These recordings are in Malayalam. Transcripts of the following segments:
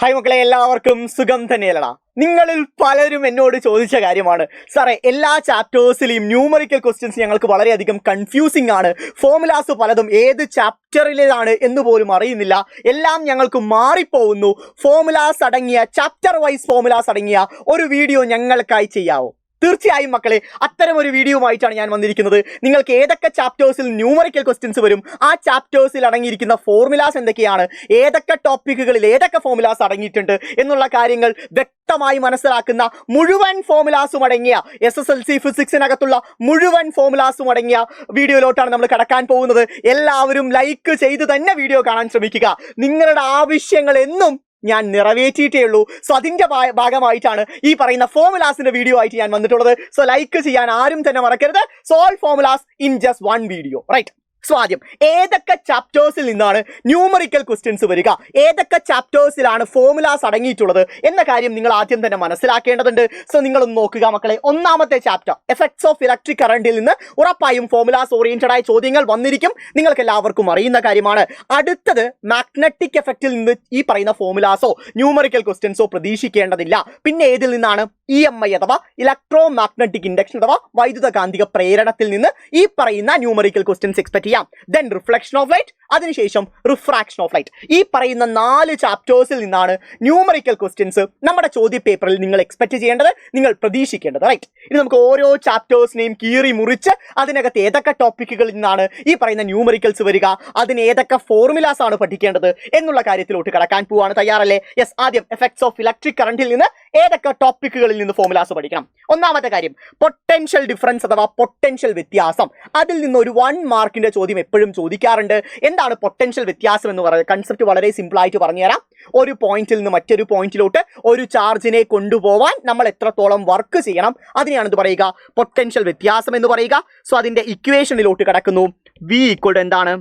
ഹായ് മക്കളെ, എല്ലാവർക്കും സുഖം തന്നെയല്ലടാ. നിങ്ങളിൽ പലരും എന്നോട് ചോദിച്ച കാര്യമാണ്, സാറേ എല്ലാ ചാപ്റ്റേഴ്സിലെയും ന്യൂമറിക്കൽ ക്വസ്റ്റ്യൻസ് ഞങ്ങൾക്ക് വളരെയധികം കൺഫ്യൂസിംഗ് ആണ്, ഫോർമുലാസ് പലതും ഏത് ചാപ്റ്ററിലേതാണ് എന്ന് പോലും അറിയുന്നില്ല, എല്ലാം ഞങ്ങൾക്ക് മാറിപ്പോകുന്നു, ഫോർമുലാസ് അടങ്ങിയ ചാപ്റ്റർ വൈസ് ഫോർമുലാസ് അടങ്ങിയ ഒരു വീഡിയോ ഞങ്ങൾക്കായി ചെയ്യാവോ? തീർച്ചയായും മക്കളെ, അത്തരം ഒരു വീഡിയോയുമായിട്ടാണ് ഞാൻ വന്നിരിക്കുന്നത്. നിങ്ങൾക്ക് ഏതൊക്കെ ചാപ്റ്റേഴ്സിൽ ന്യൂമറിക്കൽ ക്വസ്റ്റ്യൻസ് വരും, ആ ചാപ്റ്റേഴ്സിൽ അടങ്ങിയിരിക്കുന്ന ഫോർമുലാസ് എന്തൊക്കെയാണ്, ഏതൊക്കെ ടോപ്പിക്കുകളിൽ ഏതൊക്കെ ഫോർമുലാസ് അടങ്ങിയിട്ടുണ്ട് എന്നുള്ള കാര്യങ്ങൾ വ്യക്തമായി മനസ്സിലാക്കുന്ന മുഴുവൻ ഫോർമുലാസും അടങ്ങിയ SSLC ഫിസിക്സിനകത്തുള്ള മുഴുവൻ ഫോർമുലാസും അടങ്ങിയ വീഡിയോയിലോട്ടാണ് നമ്മൾ കടക്കാൻ പോകുന്നത്. എല്ലാവരും ലൈക്ക് ചെയ്ത് തന്നെ വീഡിയോ കാണാൻ ശ്രമിക്കുക. നിങ്ങളുടെ ആവശ്യങ്ങൾ എന്നും ഞാൻ നിറവേറ്റിയിട്ടേ ഉള്ളൂ. സോ അതിൻ്റെ ഭാഗമായിട്ടാണ് ഈ പറയുന്ന ഫോർമുലാസിന്റെ വീഡിയോ ആയിട്ട് ഞാൻ വന്നിട്ടുള്ളത്. സോ ലൈക്ക് ചെയ്യാൻ ആരും തന്നെ മറക്കരുത്. Solve formulas in just one video, right? So ആദ്യം ഏതൊക്കെ ചാപ്റ്റേഴ്സിൽ നിന്നാണ് ന്യൂമറിക്കൽ ക്വസ്റ്റ്യൻസ് വരിക, ഏതൊക്കെ ചാപ്റ്റേഴ്സിലാണ് ഫോർമുലാസ് അടങ്ങിയിട്ടുള്ളത് എന്ന കാര്യം നിങ്ങൾ ആദ്യം തന്നെ മനസ്സിലാക്കേണ്ടതുണ്ട്. സോ നിങ്ങളൊന്ന് നോക്കുക മക്കളെ. ഒന്നാമത്തെ ചാപ്റ്റർ എഫക്ട്സ് ഓഫ് ഇലക്ട്രിക് കറണ്ടിൽ നിന്ന് ഉറപ്പായും ഫോർമുലാസ് ഓറിയന്റഡ് ആയ ചോദ്യങ്ങൾ വന്നിരിക്കും, നിങ്ങൾക്ക് എല്ലാവർക്കും അറിയുന്ന കാര്യമാണ്. അടുത്തത് മാഗ്നറ്റിക് എഫക്റ്റിൽ നിന്ന് ഈ പറയുന്ന ഫോർമുലാസോ ന്യൂമറിക്കൽ ക്വസ്റ്റ്യൻസോ പ്രതീക്ഷിക്കേണ്ടതില്ല. പിന്നെ ഏതിൽ നിന്നാണ്? EMI അഥവാ ഇലക്ട്രോ മാഗ്നറ്റിക് ഇൻഡക്ഷൻ അഥവാ വൈദ്യുത കാന്തിക പ്രേരണത്തിൽ നിന്ന് ഈ പറയുന്ന ന്യൂമറിക്കൽ ക്വസ്റ്റ്യൻസ് എക്സ്പെക്ട് ചെയ്യാം. ദെൻ റിഫ്ലക്ഷൻ ഓഫ് ലൈറ്റ്, അതിനുശേഷം റിഫ്രാക്ഷൻ ഓഫ് ലൈറ്റ്. ഈ പറയുന്ന 4 ചാപ്റ്റേഴ്സിൽ നിന്നാണ് ന്യൂമറിക്കൽ ക്വസ്റ്റ്യൻസ് നമ്മുടെ ചോദ്യ പേപ്പറിൽ നിങ്ങൾ എക്സ്പെക്ട് ചെയ്യേണ്ടത്, നിങ്ങൾ പ്രതീക്ഷിക്കേണ്ടത്, റൈറ്റ്? ഇനി നമുക്ക് ഓരോ ചാപ്റ്റേഴ്സിനെയും കീറി മുറിച്ച് അതിനകത്ത് ഏതൊക്കെ ടോപ്പിക്കുകളിൽ നിന്നാണ് ഈ പറയുന്ന ന്യൂമറിക്കൽസ് വരിക, അതിന് ഏതൊക്കെ ഫോർമുലാസ് ആണ് പഠിക്കേണ്ടത് എന്നുള്ള കാര്യത്തിലോട്ട് കടക്കാൻ പോവാണ്. തയ്യാറല്ലേ? യെസ്. ആദ്യം എഫക്ട്സ് ഓഫ് ഇലക്ട്രിക് കറണ്ടിൽ നിന്ന് ഏതൊക്കെ ടോപ്പിക്കുകളിൽ നിന്ന് ഫോർമുലാസ് പഠിക്കണം. ഒന്നാമത്തെ കാര്യം പൊട്ടൻഷ്യൽ ഡിഫറൻസ് അഥവാ പൊട്ടൻഷ്യൽ വ്യത്യാസം. അതിൽ നിന്ന് ഒരു 1 മാർക്കിന്റെ ചോദ്യം എപ്പോഴും ചോദിക്കാറുണ്ട്. എന്താണ് പൊട്ടൻഷ്യൽ വ്യത്യാസം എന്ന് പറയുന്നത്? കൺസെപ്റ്റ് വളരെ സിമ്പിൾ ആയിട്ട് പറഞ്ഞുതരാം. ഒരു പോയിന്റിൽ നിന്ന് മറ്റൊരു പോയിന്റിലോട്ട് ഒരു ചാർജിനെ കൊണ്ടുപോവാൻ നമ്മൾ എത്രത്തോളം വർക്ക് ചെയ്യണം, അതിനെയാണ് ഇത് പറയുക പൊട്ടൻഷ്യൽ വ്യത്യാസം എന്ന് പറയുക. സോ അതിന്റെ ഇക്വേഷനിലോട്ട് കിടക്കുന്നു. V ഈക്വൽ എന്താണ്?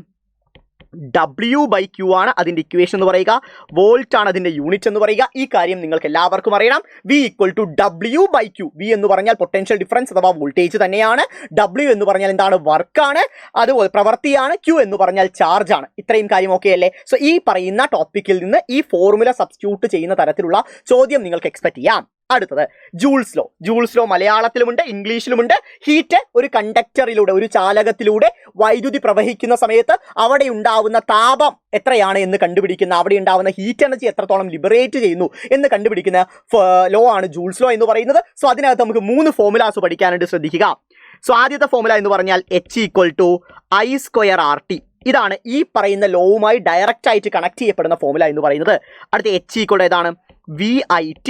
W/Q ആണ് അതിന്റെ ഇക്വേഷൻ എന്ന് പറയുക. വോൾട്ട് ആണ് അതിന്റെ യൂണിറ്റ് എന്ന് പറയുക. ഈ കാര്യം നിങ്ങൾക്ക് എല്ലാവർക്കും അറിയണം. V equal to W/Q. V എന്ന് പറഞ്ഞാൽ പൊട്ടൻഷ്യൽ ഡിഫറൻസ് അഥവാ വോൾട്ടേജ് തന്നെയാണ്. W എന്ന് പറഞ്ഞാൽ എന്താണ്? വർക്കാണ്, അതുപോലെ പ്രവൃത്തിയാണ്. Q എന്ന് പറഞ്ഞാൽ ചാർജ് ആണ്. ഇത്രയും കാര്യം ഓക്കെ അല്ലേ? സോ ഈ പറയുന്ന ടോപ്പിക്കിൽ നിന്ന് ഈ ഫോർമുല സബ്സ്റ്റിറ്റ്യൂട്ട് ചെയ്യുന്ന തരത്തിലുള്ള ചോദ്യം നിങ്ങൾക്ക് എക്സ്പെക്ട് ചെയ്യാം. അടുത്തത് ജൂൾസ് ലോ. ജൂൾസ് ലോ മലയാളത്തിലുമുണ്ട്, ഇംഗ്ലീഷിലുമുണ്ട്. ഹീറ്റ് ഒരു കണ്ടക്ടറിലൂടെ, ഒരു ചാലകത്തിലൂടെ വൈദ്യുതി പ്രവഹിക്കുന്ന സമയത്ത് അവിടെ ഉണ്ടാവുന്ന താപം എത്രയാണ് എന്ന് കണ്ടുപിടിക്കുന്ന, അവിടെ ഉണ്ടാവുന്ന ഹീറ്റ് എനർജി എത്രത്തോളം ലിബറേറ്റ് ചെയ്യുന്നു എന്ന് കണ്ടുപിടിക്കുന്ന ലോ ആണ് ജൂൾസ് ലോ എന്ന് പറയുന്നത്. സോ അതിനകത്ത് നമുക്ക് 3 ഫോർമുലാസ് പഠിക്കാനായിട്ട് ശ്രദ്ധിക്കുക. സോ ആദ്യത്തെ ഫോർമുല എന്ന് പറഞ്ഞാൽ H ഈക്വൽ ടു I²RT. ഇതാണ് ഈ പറയുന്ന ലോവുമായി ഡയറക്റ്റ് ആയിട്ട് കണക്ട് ചെയ്യപ്പെടുന്ന ഫോർമുല എന്ന് പറയുന്നത്. അടുത്ത H ഈക്വൽ ഏതാണ്? VIT.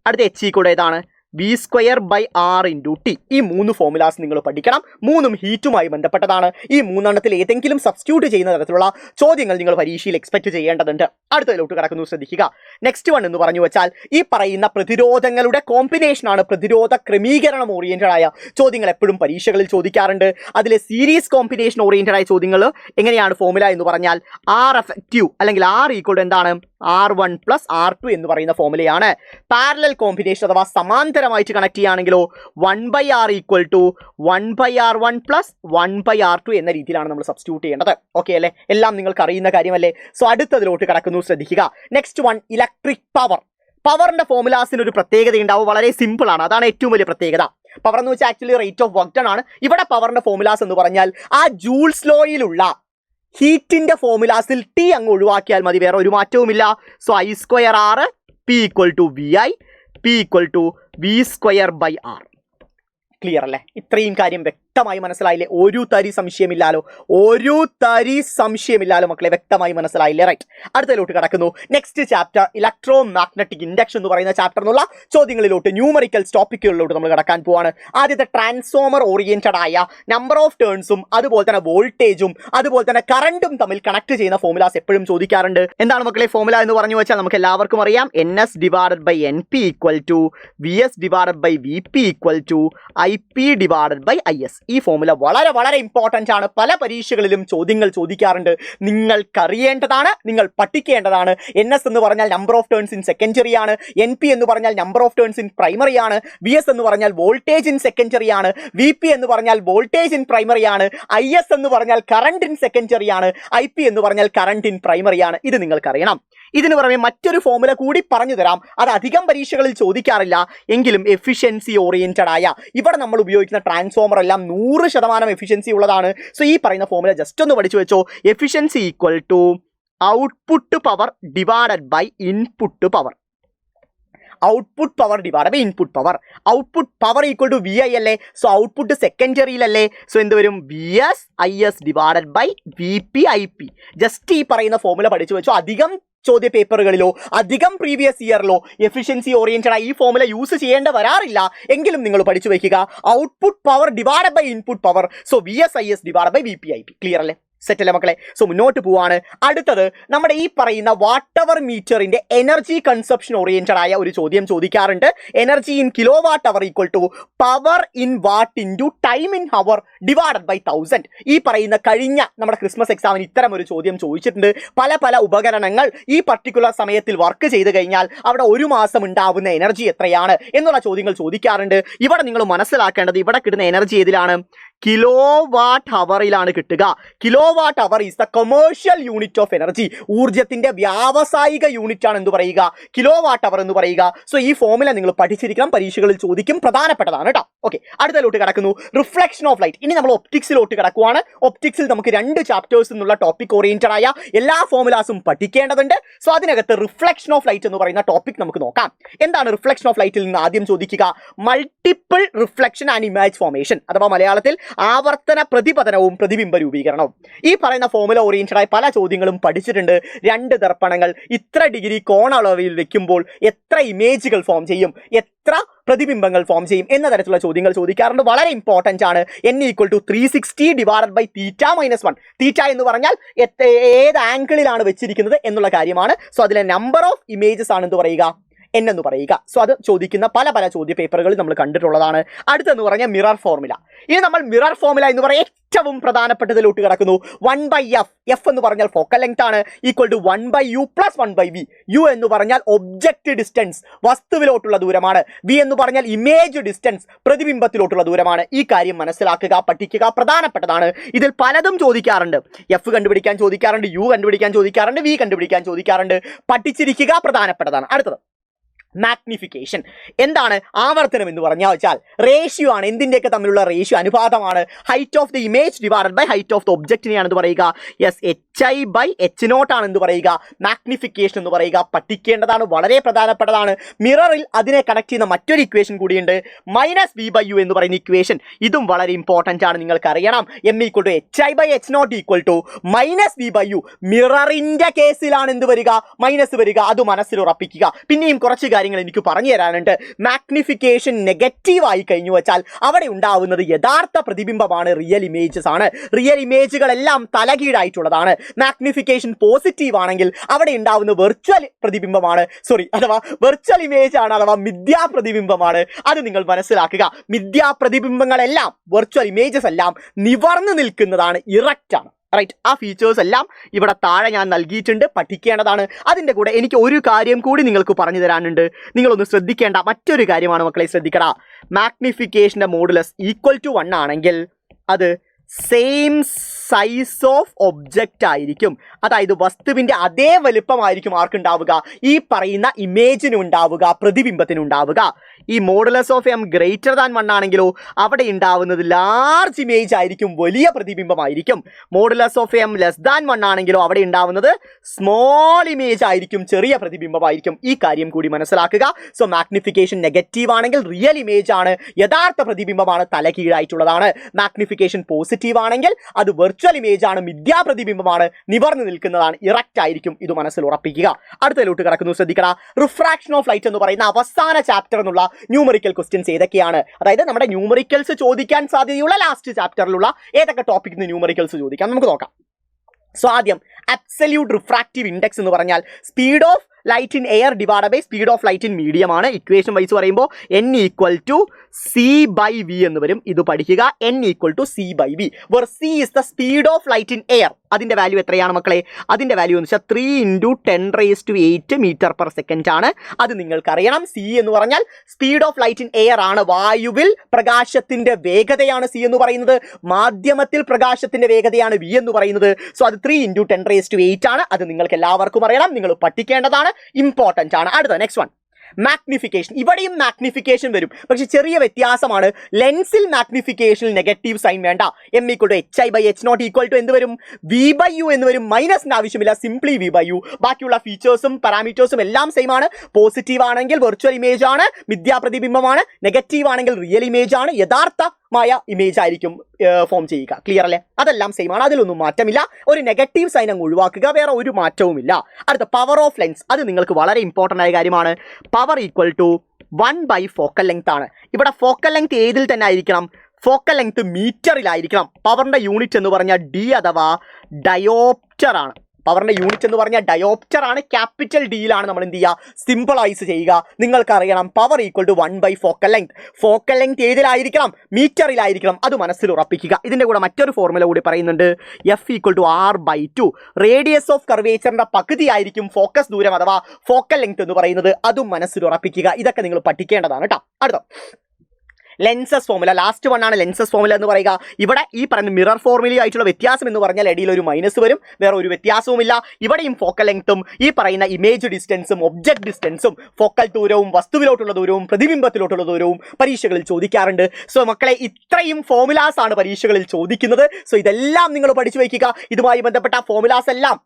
അടുത്ത H ഈക്വൽ ഏതാണ്? V²/R × T. ഈ 3 ഫോർമുലാസ് നിങ്ങൾ പഠിക്കണം. 3ഉം ഹീറ്റുമായി ബന്ധപ്പെട്ടതാണ്. ഈ 3 ഏതെങ്കിലും സബ്സ്റ്റിറ്റ്യൂട്ട് ചെയ്യുന്ന തരത്തിലുള്ള ചോദ്യങ്ങൾ നിങ്ങൾ പരീക്ഷയിൽ എക്സ്പെക്ട് ചെയ്യേണ്ടതുണ്ട്. അടുത്തതിലോട്ട് കിടക്കുന്നു, ശ്രദ്ധിക്കുക. നെക്സ്റ്റ് വൺ എന്ന് പറഞ്ഞു വെച്ചാൽ ഈ പറയുന്ന പ്രതിരോധങ്ങളുടെ കോമ്പിനേഷനാണ്. പ്രതിരോധ ക്രമീകരണം ഓറിയന്റഡ് ആയ ചോദ്യങ്ങൾ എപ്പോഴും പരീക്ഷകളിൽ ചോദിക്കാറുണ്ട്. അതിലെ സീരീസ് കോമ്പിനേഷൻ ഓറിയന്റഡ് ആയ ചോദ്യങ്ങൾ എങ്ങനെയാണ് ഫോർമുല എന്ന് പറഞ്ഞാൽ R എഫക്റ്റീവ് അല്ലെങ്കിൽ R ഈക്വൽ എന്താണ്? R1 + R2 എന്ന് പറയുന്ന ഫോർമുലയാണ്. പാരലൽ കോമ്പിനേഷൻ അഥവാ സമാന്തരമായിട്ട് കണക്ട് ചെയ്യുകയാണെങ്കിലോ 1/R equal to 1/R1 + 1/R2 എന്ന രീതിയിലാണ് നമ്മൾ സബ്സ്റ്റിറ്റ്യൂട്ട് ചെയ്യേണ്ടത്. ഓക്കെ അല്ലേ? എല്ലാം നിങ്ങൾക്ക് അറിയുന്ന കാര്യമല്ലേ? സോ അടുത്തതിലോട്ട് കിടക്കുന്നു, ശ്രദ്ധിക്കുക. Next one electric power. പവറിന്റെ ഫോർമുലാസിന് ഒരു പ്രത്യേകത ഉണ്ടാവും. വളരെ സിമ്പിൾ ആണ്, അതാണ് ഏറ്റവും വലിയ പ്രത്യേകത. പവർ എന്ന് വെച്ചാൽ actually rate of work done ആണ്. ഇവിടെ പവറിന്റെ ഫോർമുലാസ് എന്ന് പറഞ്ഞാൽ ആ ജൂൾസ് ലോയിലുള്ള ഹീറ്റിന്റെ ഫോർമുലാസിൽ T അങ്ങ് ഒഴിവാക്കിയാൽ മതി, വേറെ ഒരു മാറ്റവുമില്ല. So I²R P equal to VI, P equal to V²/R. Clear അല്ലേ? ഇത്രയും കാര്യം വ്യക്തമായി മനസ്സിലായില്ലേ? ഒരു തരി സംശയമില്ലാലോ മക്കളെ, വ്യക്തമായി മനസ്സിലായില്ലേ? റൈറ്റ്. അടുത്തതിലോട്ട് കിടക്കുന്നു. Next chapter electro magnetic induction എന്ന് പറയുന്ന ചാപ്റ്റർ എന്നുള്ള ചോദ്യങ്ങളിലോട്ട് ന്യൂമറിക്കൽ ടോപ്പിക്കുകളിലോട്ട് നമ്മൾ കിടക്കാൻ പോവാണ്. ആദ്യത്തെ ട്രാൻസ്ഫോമർ ഓറിയന്റഡ് ആയ നമ്പർ ഓഫ് ടേൺസും അതുപോലെ തന്നെ വോൾട്ടേജും അതുപോലെ തന്നെ കറണ്ടും തമ്മിൽ കണക്ട് ചെയ്യുന്ന ഫോർമുലാസ് എപ്പോഴും ചോദിക്കാറുണ്ട്. എന്താണ് മക്കളെ ഫോർമുല എന്ന് പറഞ്ഞു വെച്ചാൽ നമുക്ക് എല്ലാവർക്കും അറിയാം. NS/NP equal to VS/VP equal to IP/IS. ഈ ഫോർമുല വളരെ വളരെ ഇമ്പോർട്ടൻ്റ് ആണ്. പല പരീക്ഷകളിലും ചോദ്യങ്ങൾ ചോദിക്കാറുണ്ട്. നിങ്ങൾക്കറിയേണ്ടതാണ്, നിങ്ങൾ പഠിക്കേണ്ടതാണ്. NS എന്ന് പറഞ്ഞാൽ number of turns in secondary ആണ്. NP എന്ന് പറഞ്ഞാൽ number of turns in primary ആണ്. VS എന്ന് പറഞ്ഞാൽ വോൾട്ടേജ് ഇൻ സെക്കൻഡറി ആണ്. VP എന്ന് പറഞ്ഞാൽ വോൾട്ടേജ് ഇൻ പ്രൈമറി ആണ്. IS എന്ന് പറഞ്ഞാൽ കറണ്ട് ഇൻ സെക്കൻഡറി ആണ്. IP എന്ന് പറഞ്ഞാൽ കറണ്ട് ഇൻ പ്രൈമറി ആണ്. ഇത് നിങ്ങൾക്കറിയണം. ഇതിന് പുറമെ മറ്റൊരു ഫോമുല കൂടി പറഞ്ഞു തരാം, അത് അധികം പരീക്ഷകളിൽ ചോദിക്കാറില്ല എങ്കിലും എഫിഷ്യൻസി ഓറിയന്റഡ് ആയ ഇവിടെ നമ്മൾ ഉപയോഗിക്കുന്ന ട്രാൻസ്ഫോമർ എല്ലാം 100% എഫിഷ്യൻസി ഉള്ളതാണ്. സോ ഈ പറയുന്ന ഫോമുല ജസ്റ്റ് ഒന്ന് പഠിച്ചു വെച്ചോ. Efficiency equal to output power divided by input power. Output power divide by input power. Output power equal to V I അല്ലേ, സോ ഔട്ട്പുട്ട് സെക്കൻഡറിയിലല്ലേ, സോ എന്ത് വരും V S I S divided by V P I P. Just ഈ പറയുന്ന ഫോമുല പഠിച്ചു വെച്ചോ. അധികം ചോദ്യ പേപ്പറുകളിലോ അധികം പ്രീവിയസ് ഇയറിലോ എഫിഷ്യൻസി ഓറിയന്റഡ് ആയി ഈ ഫോമുല യൂസ് ചെയ്യേണ്ട വരാറില്ല എങ്കിലും നിങ്ങൾ പഠിച്ചു വെക്കുക. Output power divide by input power, so V S I S divide by V P I P. Clear അല്ലേ? സെറ്റ് അല്ലേ മക്കളെ? സോ മുന്നോട്ട് പോവാണ്. അടുത്തത് നമ്മുടെ ഈ പറയുന്ന വാട്ട് അവർ മീറ്ററിന്റെ എനർജി കൺസപ്ഷൻ ഓറിയന്റഡ് ആയ ഒരു ചോദ്യം ചോദിക്കാറുണ്ട്. Energy in kilo watt hour equal to power in watt into time in hour divided by 1000. ഈ പറയുന്ന കഴിഞ്ഞ നമ്മുടെ ക്രിസ്മസ് എക്സാമിന് ഇത്തരം ഒരു ചോദ്യം ചോദിച്ചിട്ടുണ്ട്. പല ഉപകരണങ്ങൾ ഈ പർട്ടിക്കുലർ സമയത്തിൽ വർക്ക് ചെയ്ത് കഴിഞ്ഞാൽ അവിടെ ഒരു മാസം ഉണ്ടാവുന്ന എനർജി എത്രയാണ് എന്നുള്ള ചോദ്യങ്ങൾ ചോദിക്കാറുണ്ട്. ഇവിടെ നിങ്ങൾ മനസ്സിലാക്കേണ്ടത് ഇവിടെ കിട്ടുന്ന എനർജി ഏതിലാണ്? കിലോ വാട്ട് ഹവറിലാണ് കിട്ടുക. Kilo watt our is the commercial unit of energy. ഊർജ്ജത്തിന്റെ വ്യാവസായിക യൂണിറ്റ് ആണ് എന്ത് പറയുക? കിലോ വാട്ട് അവർ എന്ന് പറയുക. സോ ഈ ഫോമുല നിങ്ങൾ പഠിച്ചിരിക്കണം, പരീക്ഷകളിൽ ചോദിക്കും, പ്രധാനപ്പെട്ടതാണ് കേട്ടോ. ഓക്കെ, അടുത്തലോട്ട് കിടക്കുന്നു റിഫ്ലക്ഷൻ ഓഫ് ലൈറ്റ്. ഇനി നമ്മൾ ഒപ്റ്റിക്സിലോട്ട് കിടക്കുവാണ്. ഒപ്റ്റിക്സിൽ നമുക്ക് 2 ചാപ്റ്റേഴ്സ് എന്നുള്ള ടോപ്പിക് ഓറിയന്റഡ് ആയ എല്ലാ ഫോമുലാസും പഠിക്കേണ്ടതുണ്ട്. സോ അതിനകത്ത് റിഫ്ലക്ഷൻ ഓഫ് ലൈറ്റ് എന്ന് പറയുന്ന ടോപ്പിക് നമുക്ക് നോക്കാം. എന്താണ് റിഫ്ലക്ഷൻ ഓഫ് ലൈറ്റിൽ നിന്ന് ആദ്യം ചോദിക്കുക? Multiple reflection and image formation, അഥവാ മലയാളത്തിൽ ആവർത്തന പ്രതിപതനവും പ്രതിബിംബ രൂപീകരണവും. ഈ പറയുന്ന ഫോമുല ഓറിയന്റഡ് ആയ പല ചോദ്യങ്ങളും പഠിച്ചിട്ടുണ്ട്. 2 ദർപ്പണങ്ങൾ ഇത്ര ഡിഗ്രി കോണളവിൽ വെക്കുമ്പോൾ എത്ര ഇമേജുകൾ ഫോം ചെയ്യും, എത്ര പ്രതിബിംബങ്ങൾ ഫോം ചെയ്യും എന്ന തരത്തിലുള്ള ചോദ്യങ്ങൾ ചോദിക്കാറുണ്ട്. വളരെ ഇമ്പോർട്ടൻ്റ് ആണ്. n equal to 360 divided by theta minus 1. Theta എന്ന് പറഞ്ഞാൽ ഏത് ആംഗിളിലാണ് വെച്ചിരിക്കുന്നത് എന്നുള്ള കാര്യമാണ്. സോ അതിലെ നമ്പർ ഓഫ് ഇമേജസ് ആണ് എന്ത് പറയുക? n എന്ന് പറയുക. സോ അത് ചോദിക്കുന്ന പല ചോദ്യ പേപ്പറുകളിൽ നമ്മൾ കണ്ടിട്ടുള്ളതാണ്. അടുത്തെന്ന് പറഞ്ഞാൽ മിറർ ഫോർമുല. ഇനി നമ്മൾ മിറർ ഫോർമുല എന്ന് പറയാൻ ഏറ്റവും പ്രധാനപ്പെട്ടതിലോട്ട് കിടക്കുന്നു. 1/f. എഫ് എന്ന് പറഞ്ഞാൽ ഫോക്കൽ ലെങ്ത് ആണ്, equal to 1/u plus 1/v. U എന്ന് പറഞ്ഞാൽ ഒബ്ജക്റ്റ് ഡിസ്റ്റൻസ്, വസ്തുവിലോട്ടുള്ള ദൂരമാണ്. വി എന്ന് പറഞ്ഞാൽ ഇമേജ് ഡിസ്റ്റൻസ്, പ്രതിബിംബത്തിലോട്ടുള്ള ദൂരമാണ്. ഈ കാര്യം മനസ്സിലാക്കുക, പഠിക്കുക, പ്രധാനപ്പെട്ടതാണ്. ഇതിൽ പലതും ചോദിക്കാറുണ്ട്. എഫ് കണ്ടുപിടിക്കാൻ ചോദിക്കാറുണ്ട്, യു കണ്ടുപിടിക്കാൻ ചോദിക്കാറുണ്ട്, വി കണ്ടുപിടിക്കാൻ ചോദിക്കാറുണ്ട്. പഠിച്ചിരിക്കുക, പ്രധാനപ്പെട്ടതാണ്. അടുത്തത് മാഗ്നിഫിക്കേഷൻ. എന്താണ് ആവർത്തനം എന്ന് പറഞ്ഞാൽ വെച്ചാൽ റേഷ്യോ ആണ്. എന്തിൻ്റെയൊക്കെ തമ്മിലുള്ള റേഷ്യോ? അനുപാതമാണ്. Height of the image divided by height of the ഒബ്ജക്റ്റിനെയാണ് എന്ന് പറയുക. യെസ്, HI ബൈ H0 ആണ് എന്ന് പറയുക. മാഗ്നിഫിക്കേഷൻ എന്ന് പറയുക. പഠിക്കേണ്ടതാണ്, വളരെ പ്രധാനപ്പെട്ടതാണ്. മിററിൽ അതിനെ കണക്ട് ചെയ്യുന്ന മറ്റൊരു ഇക്വേഷൻ കൂടിയുണ്ട്, -v/u എന്ന് പറയുന്ന ഇക്വേഷൻ. ഇതും വളരെ ഇമ്പോർട്ടൻ്റ് ആണ്, നിങ്ങൾക്ക് അറിയണം. m equal to HI by H0 equal to -v/u. മിററിന്റെ കേസിലാണ് എന്ത് വരിക? മൈനസ് വരിക. അത് മനസ്സിൽ ഉറപ്പിക്കുക. പിന്നെയും കുറച്ച് കാര്യങ്ങൾ എനിക്ക് പറഞ്ഞു തരാനുണ്ട്. മാഗ്നിഫിക്കേഷൻ നെഗറ്റീവ് ആയി കഴിഞ്ഞു വെച്ചാൽ അവിടെ ഉണ്ടാവുന്നത് യഥാർത്ഥ പ്രതിബിംബമാണ്, റിയൽ ഇമേജസ് ആണ്. റിയൽ ഇമേജുകളെല്ലാം തലകീഴായിട്ടുള്ളതാണ്. മാഗ്നിഫിക്കേഷൻ പോസിറ്റീവ് ആണെങ്കിൽ അവിടെ ഉണ്ടാവുന്ന വെർച്വൽ പ്രതിബിംബമാണ്, അഥവാ വെർച്വൽ ഇമേജ് ആണ്, അഥവാ മിഥ്യാ പ്രതിബിംബമാണ്. അത് നിങ്ങൾ മനസ്സിലാക്കുക. മിഥ്യാ പ്രതിബിംബങ്ങളെല്ലാം, വെർച്വൽ ഇമേജസ് എല്ലാം നിവർന്നു നിൽക്കുന്നതാണ്, ഇറക്റ്റ് ആണ്. റൈറ്റ്, ആ ഫീച്ചേഴ്സ് എല്ലാം ഇവിടെ താഴെ ഞാൻ നൽകിയിട്ടുണ്ട്, പഠിക്കേണ്ടതാണ്. അതിൻ്റെ കൂടെ എനിക്ക് ഒരു കാര്യം കൂടി നിങ്ങൾക്ക് പറഞ്ഞു തരാനുണ്ട്. നിങ്ങളൊന്ന് ശ്രദ്ധിക്കേണ്ട മറ്റൊരു കാര്യമാണ് മക്കളെ, ശ്രദ്ധിക്കടാ. മാഗ്നിഫിക്കേഷൻ്റെ മോഡുലസ് ഈക്വൽ ടു 1 ആണെങ്കിൽ അത് സെയിം സൈസ് ഓഫ് ഒബ്ജക്റ്റ് ആയിരിക്കും. അതായത് വസ്തുവിൻ്റെ അതേ വലുപ്പമായിരിക്കും ആർക്കുണ്ടാവുക? ഈ പറയുന്ന ഇമേജിനുണ്ടാവുക, പ്രതിബിംബത്തിനുണ്ടാവുക. ഈ modulus of m greater than 1 ആണെങ്കിലോ അവിടെ ഉണ്ടാവുന്നത് ലാർജ് ഇമേജ് ആയിരിക്കും, വലിയ പ്രതിബിംബമായിരിക്കും. Modulus of m less than 1 ആണെങ്കിലോ അവിടെ ഉണ്ടാവുന്നത് സ്മോൾ ഇമേജ് ആയിരിക്കും, ചെറിയ പ്രതിബിംബമായിരിക്കും. ഈ കാര്യം കൂടി മനസ്സിലാക്കുക. സോ മാഗ്നിഫിക്കേഷൻ നെഗറ്റീവ് ആണെങ്കിൽ റിയൽ ഇമേജ് ആണ്, യഥാർത്ഥ പ്രതിബിംബമാണ്, തലകീഴായിട്ടുള്ളതാണ്. മാഗ്നിഫിക്കേഷൻ പോസിറ്റീവ് ആണെങ്കിൽ അത് വെർച്വൽ ഇമേജ് ആണ്, മിഥ്യാ പ്രതിബിംബമാണ്, നിവർന്നു നിൽക്കുന്നതാണ്, ഇറക്റ്റ് ആയിരിക്കും. ഇത് മനസ്സിൽ ഉറപ്പിക്കുക. അടുത്തതിലോട്ട് കിടക്കുന്നു, ശ്രദ്ധിക്കണം. റിഫ്രാക്ഷൻ ഓഫ് ലൈറ്റ് എന്ന് പറയുന്ന അവസാന ചാപ്റ്റർ എന്നുള്ള ന്യൂമറിക്കൽ ക്വസ്റ്റ്യൻസ് ഏതൊക്കെയാണ്? അതായത് നമ്മുടെ ന്യൂമറിക്കൽസ് ചോദിക്കാൻ സാധ്യതയുള്ള ലാസ്റ്റ് ചാപ്റ്ററിലുള്ള ഏതൊക്കെ ടോപ്പിക്കിന് ന്യൂമറിക്കൽസ് ചോദിക്കാം നമുക്ക് നോക്കാം. സോ ആദ്യം അബ്സല്യൂട്ട് റിഫ്രാക്റ്റീവ് ഇൻഡെക്സ് എന്ന് പറഞ്ഞാൽ speed of light in air divide by speed of light in medium ആണ്. ഇക്വേഷൻ വൈസ് പറയുമ്പോൾ n ഈക്വൽ ടു c/v എന്ന് വരും. ഇത് പഠിക്കുക, n equal to c/v, where c is the speed of light in air. അതിൻ്റെ വാല്യൂ എത്രയാണ് മക്കളെ? അതിൻ്റെ വാല്യൂ എന്ന് വെച്ചാൽ 3 × 10⁸ മീറ്റർ/സെക്കൻഡ് ആണ്. അത് നിങ്ങൾക്കറിയണം. c എന്ന് പറഞ്ഞാൽ speed of light in air ആണ്. വായുവിൽ പ്രകാശത്തിൻ്റെ വേഗതയാണ് c എന്ന് പറയുന്നത്. മാധ്യമത്തിൽ പ്രകാശത്തിൻ്റെ വേഗതയാണ് v എന്ന് പറയുന്നത്. സോ അത് 3 × 10⁸ ആണ്. അത് നിങ്ങൾക്ക് എല്ലാവർക്കും അറിയണം, നിങ്ങൾ പഠിക്കേണ്ടതാണ്, ഇമ്പോർട്ടൻ്റ് ആണ്. അടുത്ത നെക്സ്റ്റ് വൺ, മാഗ്നിഫിക്കേഷൻ. ഇവിടെയും മാഗ്നിഫിക്കേഷൻ വരും, പക്ഷെ ചെറിയ വ്യത്യാസമാണ്. ലെൻസിൽ മാഗ്നിഫിക്കേഷനിൽ നെഗറ്റീവ് സൈൻ വേണ്ട. m=hi/h0 എന്ത് വരും? v/u എന്ന് വരും. മൈനസിന്റെ ആവശ്യമില്ല, സിംപ്ലി v/u. ബാക്കിയുള്ള ഫീച്ചേഴ്സും പാരാമീറ്റേഴ്സും എല്ലാം സെയിം ആണ്. പോസിറ്റീവ് ആണെങ്കിൽ വെർച്വൽ ഇമേജ് ആണ്, മിഥ്യാപ്രതിബിംബമാണ്. നെഗറ്റീവ് ആണെങ്കിൽ റിയൽ ഇമേജ് ആണ്, യഥാർത്ഥമായ ഇമേജ് ആയിരിക്കും ഫോം ചെയ്യുക. ക്ലിയർ അല്ലേ? അതെല്ലാം സെയിം ആണ്, അതിലൊന്നും മാറ്റമില്ല. ഒരു നെഗറ്റീവ് സൈൻ അങ്ങ് ഒഴിവാക്കുക, വേറെ ഒരു മാറ്റവുമില്ല. അടുത്ത പവർ ഓഫ് ലെൻസ്. അത് നിങ്ങൾക്ക് വളരെ ഇമ്പോർട്ടൻ്റ് ആയ കാര്യമാണ്. പവർ = 1 ഫോക്കൽ ലെങ്ത് ആണ്. ഇവിടെ ഫോക്കൽ ലെങ്ത് ഏതിൽ തന്നെ ആയിരിക്കണം? ഫോക്കൽ ലെങ്ത് മീറ്ററിലായിരിക്കണം. പവറിന്റെ യൂണിറ്റ് എന്ന് പറഞ്ഞാൽ ഡി അഥവാ ഡയോപ്റ്റർ ആണ്. പവറിന്റെ യൂണിറ്റ് എന്ന് പറഞ്ഞാൽ ഡയോപ്റ്റർ ആണ്. ക്യാപിറ്റൽ ഡിയിലാണ് നമ്മൾ എന്ത് ചെയ്യുക? സിംപിളൈസ് ചെയ്യുക. നിങ്ങൾക്കറിയണം power = 1 focal length. Focal length ഏതിലായിരിക്കണം? മീറ്ററിലായിരിക്കണം. അത് മനസ്സിൽ ഉറപ്പിക്കുക. ഇതിന്റെ കൂടെ മറ്റൊരു ഫോർമുല കൂടി പറയുന്നുണ്ട്, F = r/2. റേഡിയസ് ഓഫ് കർവേച്ചറിന്റെ പകുതി ആയിരിക്കും ഫോക്കസ് ദൂരം അഥവാ ഫോക്കൽ ലെങ്ത് എന്ന് പറയുന്നത്. അതും മനസ്സിൽ ഉറപ്പിക്കുക. ഇതൊക്കെ നിങ്ങൾ പഠിക്കേണ്ടതാണ് കേട്ടോ. അടുത്ത ലെൻസസ് ഫോർമുല, ലാസ്റ്റ് വൺ ആണ് ലെൻസസ് ഫോർമുല എന്ന് പറയുക. ഇവിടെ ഈ പറയുന്ന മിറർ ഫോർമുലയായിട്ടുള്ള വ്യത്യാസം എന്ന് പറഞ്ഞാൽ ഇടയിൽ ഒരു മൈനസ് വരും, വേറെ ഒരു വ്യത്യാസവുമില്ല. ഇവിടെയും ഫോക്കൽ ലെങ്ത്തും ഈ പറയുന്ന ഇമേജ് ഡിസ്റ്റൻസും ഒബ്ജക്ട് ഡിസ്റ്റൻസും ഫോക്കൽ ദൂരവും വസ്തുവിലോട്ടുള്ള ദൂരവും പ്രതിബിംബത്തിലോട്ടുള്ള ദൂരവും പരീക്ഷകളിൽ ചോദിക്കാറുണ്ട്. സോ മക്കളെ, ഇത്രയും ഫോർമുലാസ് ആണ് പരീക്ഷകളിൽ ചോദിക്കുന്നത്. സോ ഇതെല്ലാം നിങ്ങൾ പഠിച്ചു വയ്ക്കുക. ഇതുമായി ബന്ധപ്പെട്ട ഫോർമുലാസ് എല്ലാം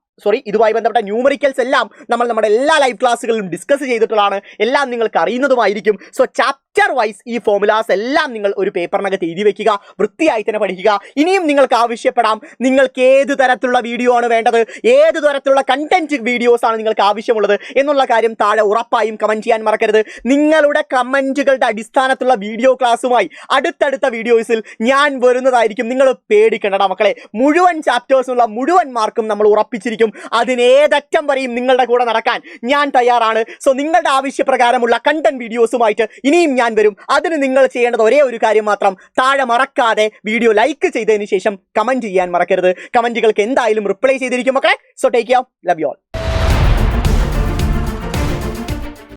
ഇതുമായി ബന്ധപ്പെട്ട ന്യൂമറിക്കൽസ് എല്ലാം നമ്മൾ നമ്മുടെ എല്ലാ ലൈവ് ക്ലാസ്സുകളിലും ഡിസ്കസ് ചെയ്തിട്ടുള്ളതാണ്. എല്ലാം നിങ്ങൾക്ക് അറിയുന്നതുമായിരിക്കും. സോ ചാപ്റ്റർ വൈസ് ഈ ഫോർമുലാസ് എല്ലാം നിങ്ങൾ ഒരു പേപ്പറിനകത്ത് എഴുതി വെക്കുക, വൃത്തിയായി തന്നെ പഠിക്കുക. ഇനിയും നിങ്ങൾക്ക് ആവശ്യപ്പെടാം, നിങ്ങൾക്ക് ഏത് തരത്തിലുള്ള വീഡിയോ ആണ് വേണ്ടത്, ഏത് തരത്തിലുള്ള കണ്ടന്റ് വീഡിയോസ് ആണ് നിങ്ങൾക്ക് ആവശ്യമുള്ളത് എന്നുള്ള കാര്യം താഴെ ഉറപ്പായും കമന്റ് ചെയ്യാൻ മറക്കരുത്. നിങ്ങളുടെ കമന്റുകളുടെ അടിസ്ഥാനത്തിലുള്ള വീഡിയോ ക്ലാസ്സുമായി അടുത്തടുത്ത വീഡിയോസിൽ ഞാൻ വരുന്നതായിരിക്കും. നിങ്ങൾ പേടിക്കണ്ടടാ മക്കളെ, മുഴുവൻ ചാപ്റ്റേഴ്സിനുള്ള മുഴുവൻ മാർക്കും നമ്മൾ ഉറപ്പിച്ചിരിക്കും. അതിനേതറ്റം വരെയും നിങ്ങളുടെ കൂടെ നടക്കാൻ ഞാൻ തയ്യാറാണ്. സോ നിങ്ങളുടെ ആവശ്യപ്രകാരമുള്ള കണ്ടന്റ് വീഡിയോസുമായിട്ട് ഇനിയും ഞാൻ വരും. അതിന് നിങ്ങൾ ചെയ്യേണ്ടത് ഒരേ ഒരു കാര്യം മാത്രം, താഴെ മറക്കാതെ വീഡിയോ ലൈക്ക് ചെയ്തതിന് ശേഷം കമന്റ് ചെയ്യാൻ മറക്കരുത്. കമന്റുകൾക്ക് എന്തായാലും റിപ്ലൈ ചെയ്തിരിക്കും മക്കളെ. So take care, love you all.